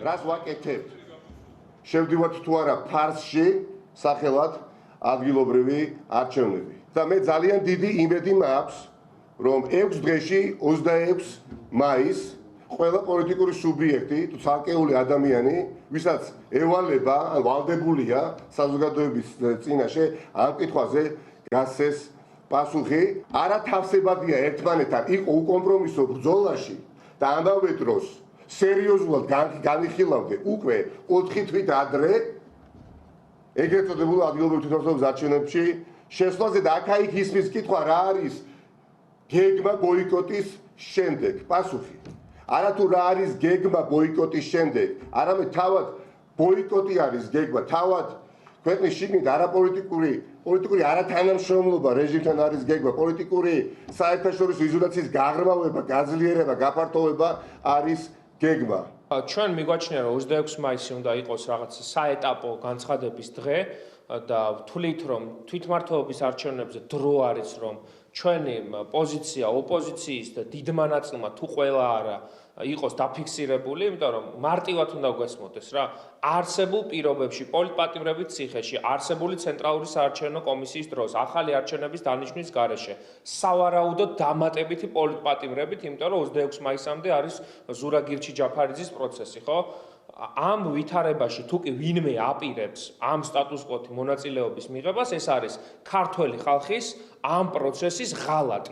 რას ვაკეთებთ? შევდივართ თუ არა ფარსში სახელად ადგილობრივი არჩევნები. და მე ძალიან დიდი იმედი მაქვს, რომ 6 დღეში 26 მაისს ყველა პოლიტიკური სუბიექტი, თუ ცალკეული ადამიანი, ვისაც ევალება, ან ვალდებულია საზოგადოების წინაშე ამ კითხვაზე გასცეს პასუხი, არათავსებადია ერთმანეთთან იყო უკომპრომისო ბრძოლაში და ამავე დროს სერიოზულად განიხილავდე უკვე 4 თვით ადრე ეგრეთ წოდებულ ადგილობრივ თვითმმართველობის არჩევნებში შესვლაზე და აქ-იქ ისმის კითხვა რა არის გეგმა ბოიკოტის შემდეგ. პასუხი. არათუ რა არის გეგმა ბოიკოტის შემდეგ, არამედ თავად ბოიკოტი არის გეგმა, თავად ქვეყნის შიგნით პოლიტიკური არათანამშრომლობა რეჟიმთან არის გეგმა, პოლიტიკური საერთაშორისო იზოლაციის გაღრმავება, გაძლიერება, გაფართოვება არის გეგმა. ჩვენ მიგვაჩნია, რომ 26 მაისი უნდა იყოს რაღაც საეტაპო განცხადების დღე და ვთვლით, რომ თვითმმართველობის არჩევნებზე დრო არის, რომ ჩვენი პოზიცია ოპოზიციის და დიდმა ნაწილმა თუ ყველა არა იყოს დაფიქსირებული, იმიტომ რომ მარტივად უნდა გვესმოდეს რა, არსებულ პირობებში, პოლიტპატიმრების ციხეში, არსებული ცენტრალური საარჩევნო კომისიის დროს, ახალი არჩევნების დანიშვნის გარეშე, სავარაუდოდ დამატებითი პოლიტპატიმრებით, იმიტომ რომ 26 მაისამდე არის ზურაგირჩი ჯაფარიძის პროცესი, ხო? ამ ვითარებაში თუ კი ვინმე აპირებს ამ სტატუს-კვოთი მონაწილეობის მიღებას, ეს არის ქართველი ხალხის ამ პროცესის ღალატი.